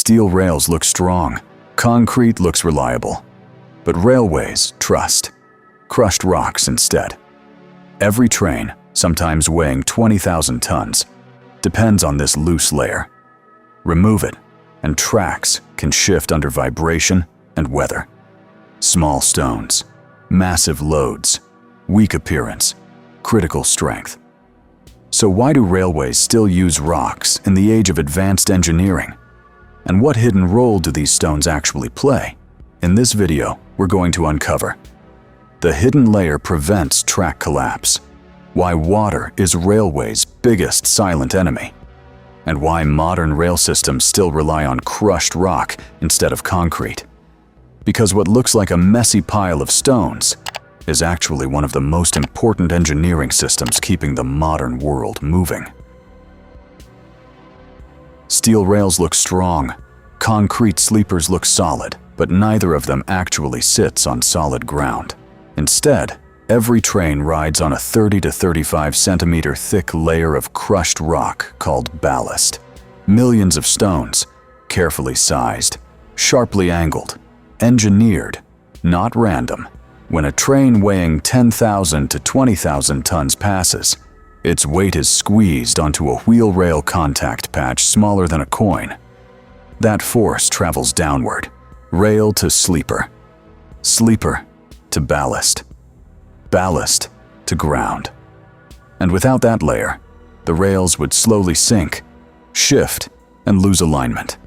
Steel rails look strong, concrete looks reliable, but railways trust crushed rocks instead. Every train, sometimes weighing 20,000 tons, depends on this loose layer. Remove it, and tracks can shift under vibration and weather. Small stones, massive loads, weak appearance, critical strength. So why do railways still use rocks in the age of advanced engineering? And what hidden role do these stones actually play? In this video, we're going to uncover the hidden layer prevents track collapse, why water is railways' biggest silent enemy, and why modern rail systems still rely on crushed rock instead of concrete. Because what looks like a messy pile of stones is actually one of the most important engineering systems keeping the modern world moving. Steel rails look strong, concrete sleepers look solid, but neither of them actually sits on solid ground. Instead, every train rides on a 30 to 35 centimeter thick layer of crushed rock called ballast. Millions of stones, carefully sized, sharply angled, engineered, not random. When a train weighing 10,000 to 20,000 tons passes, its weight is squeezed onto a wheel rail contact patch smaller than a coin. That force travels downward, rail to sleeper, sleeper to ballast, ballast to ground. And without that layer, the rails would slowly sink, shift, and lose alignment.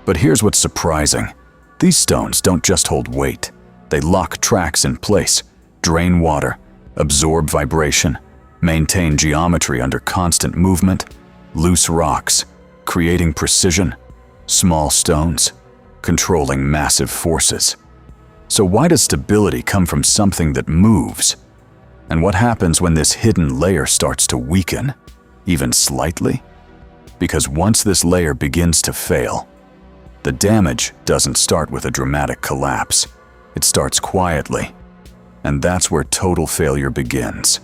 But here's what's surprising. These stones don't just hold weight. They lock tracks in place, drain water, absorb vibration, maintain geometry under constant movement, loose rocks, creating precision, small stones, controlling massive forces. So why does stability come from something that moves? And what happens when this hidden layer starts to weaken, even slightly? Because once this layer begins to fail, the damage doesn't start with a dramatic collapse. It starts quietly, and that's where total failure begins.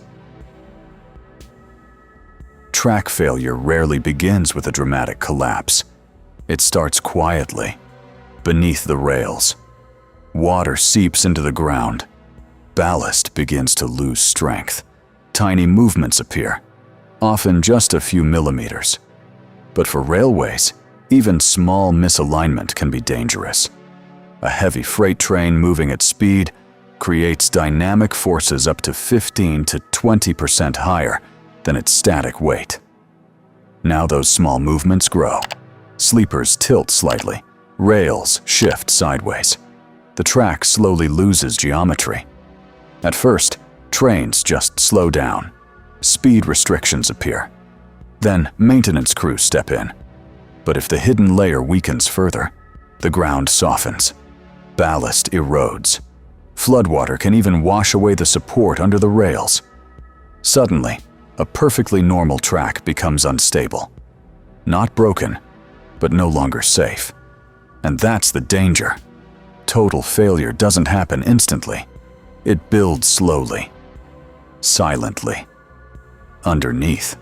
Track failure rarely begins with a dramatic collapse. It starts quietly, beneath the rails. Water seeps into the ground. Ballast begins to lose strength. Tiny movements appear, often just a few millimeters. But for railways, even small misalignment can be dangerous. A heavy freight train moving at speed creates dynamic forces up to 15 to 20% higher than its static weight. Now those small movements grow. Sleepers tilt slightly, rails shift sideways. The track slowly loses geometry. At first, trains just slow down. Speed restrictions appear. Then maintenance crews step in. But if the hidden layer weakens further, the ground softens. Ballast erodes. Floodwater can even wash away the support under the rails. Suddenly, a perfectly normal track becomes unstable. Not broken, but no longer safe. And that's the danger. Total failure doesn't happen instantly. It builds slowly, silently, underneath.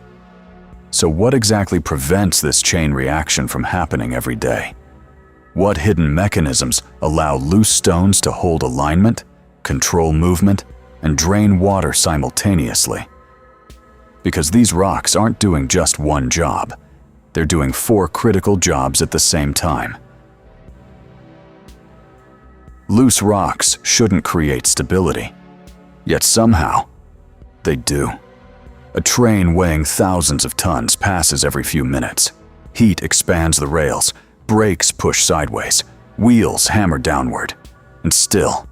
So what exactly prevents this chain reaction from happening every day? What hidden mechanisms allow loose stones to hold alignment, control movement, and drain water simultaneously? Because these rocks aren't doing just one job. They're doing 4 critical jobs at the same time. Loose rocks shouldn't create stability, yet somehow, they do. A train weighing thousands of tons passes every few minutes. Heat expands the rails, brakes push sideways, wheels hammer downward. And still,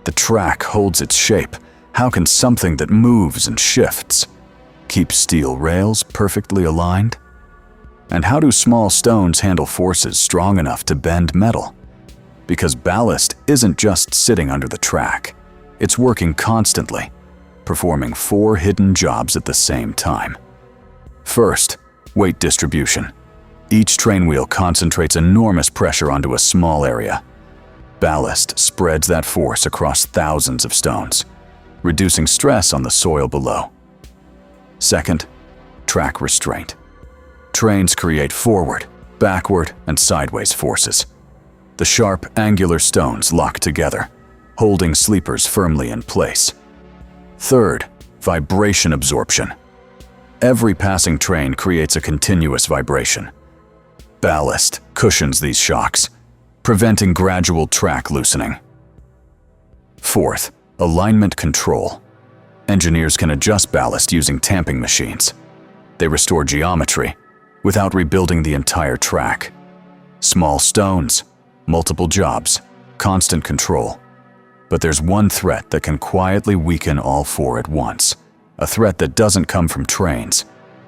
the track holds its shape. How can something that moves and shifts keep steel rails perfectly aligned? And how do small stones handle forces strong enough to bend metal? Because ballast isn't just sitting under the track. It's working constantly, performing 4 hidden jobs at the same time. First, weight distribution. Each train wheel concentrates enormous pressure onto a small area. Ballast spreads that force across thousands of stones, reducing stress on the soil below. Second, track restraint. Trains create forward, backward and sideways forces. The sharp, angular stones lock together, holding sleepers firmly in place. Third, vibration absorption. Every passing train creates a continuous vibration. Ballast cushions these shocks, preventing gradual track loosening. Fourth, alignment control. Engineers can adjust ballast using tamping machines. They restore geometry without rebuilding the entire track. Small stones, multiple jobs, constant control. But there's one threat that can quietly weaken all four at once. A threat that doesn't come from trains,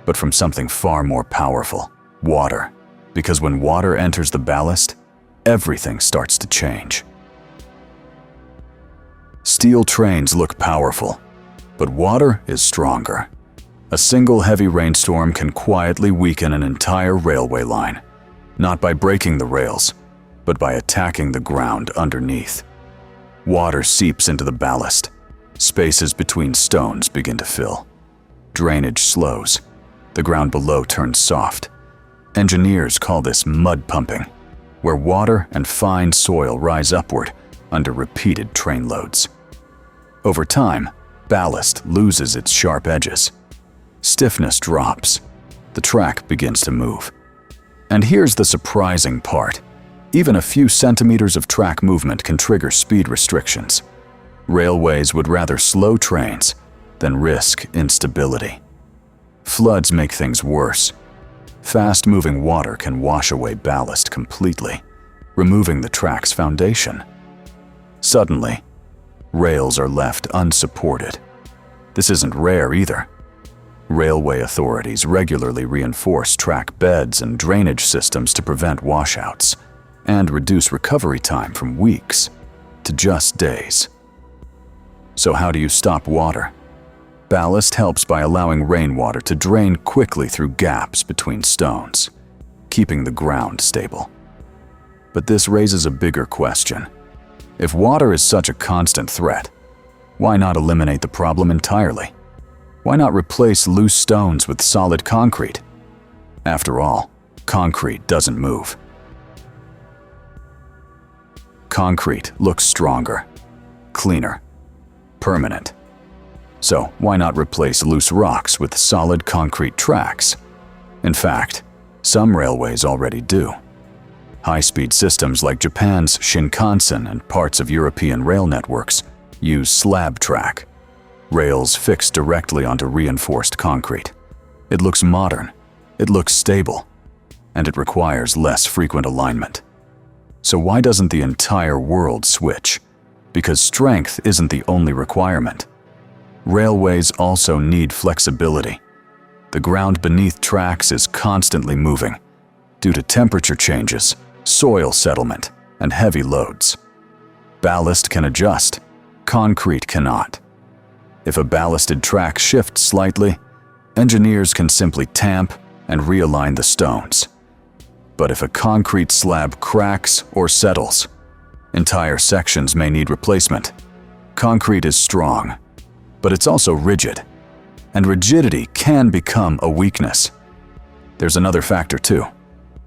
but from something far more powerful: water. Because when water enters the ballast, everything starts to change. Steel trains look powerful, but water is stronger. A single heavy rainstorm can quietly weaken an entire railway line, not by breaking the rails, but by attacking the ground underneath. Water seeps into the ballast. Spaces between stones begin to fill. Drainage slows. The ground below turns soft. Engineers call this mud pumping, where water and fine soil rise upward under repeated train loads. Over time, ballast loses its sharp edges. Stiffness drops. The track begins to move. And here's the surprising part. Even a few centimeters of track movement can trigger speed restrictions. Railways would rather slow trains than risk instability. Floods make things worse. Fast-moving water can wash away ballast completely, removing the track's foundation. Suddenly, rails are left unsupported. This isn't rare either. Railway authorities regularly reinforce track beds and drainage systems to prevent washouts and reduce recovery time from weeks to just days. So how do you stop water? Ballast helps by allowing rainwater to drain quickly through gaps between stones, keeping the ground stable. But this raises a bigger question. If water is such a constant threat, why not eliminate the problem entirely? Why not replace loose stones with solid concrete? After all, concrete doesn't move. Concrete looks stronger, cleaner, permanent. So why not replace loose rocks with solid concrete tracks? In fact, some railways already do. High-speed systems like Japan's Shinkansen and parts of European rail networks use slab track, rails fixed directly onto reinforced concrete. It looks modern, it looks stable, and it requires less frequent alignment. So why doesn't the entire world switch? Because strength isn't the only requirement. Railways also need flexibility. The ground beneath tracks is constantly moving due to temperature changes, soil settlement, and heavy loads. Ballast can adjust, concrete cannot. If a ballasted track shifts slightly, engineers can simply tamp and realign the stones. But if a concrete slab cracks or settles, entire sections may need replacement. Concrete is strong, but it's also rigid, and rigidity can become a weakness. There's another factor too: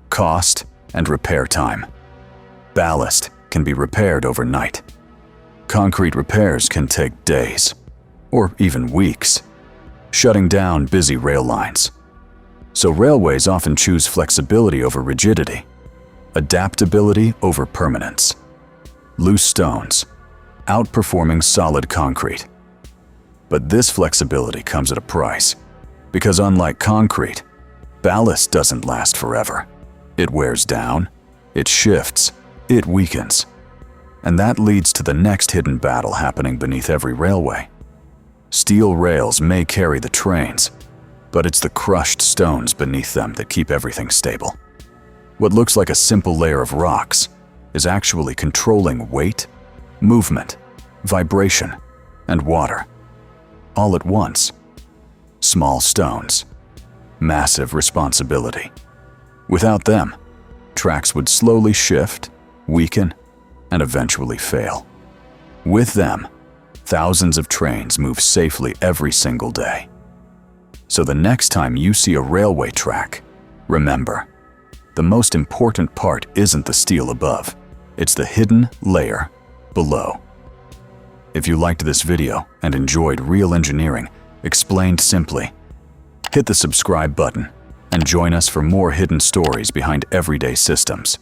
cost and repair time. Ballast can be repaired overnight. Concrete repairs can take days, or even weeks, shutting down busy rail lines. So railways often choose flexibility over rigidity, adaptability over permanence. Loose stones, outperforming solid concrete. But this flexibility comes at a price, because unlike concrete, ballast doesn't last forever. It wears down, it shifts, it weakens. And that leads to the next hidden battle happening beneath every railway. Steel rails may carry the trains, but it's the crushed stones beneath them that keep everything stable. What looks like a simple layer of rocks is actually controlling weight, movement, vibration, and water. All at once. Small stones. Massive responsibility. Without them, tracks would slowly shift, weaken, and eventually fail. With them, thousands of trains move safely every single day. So the next time you see a railway track, remember, the most important part isn't the steel above, it's the hidden layer below. If you liked this video and enjoyed real engineering explained simply, hit the subscribe button and join us for more hidden stories behind everyday systems.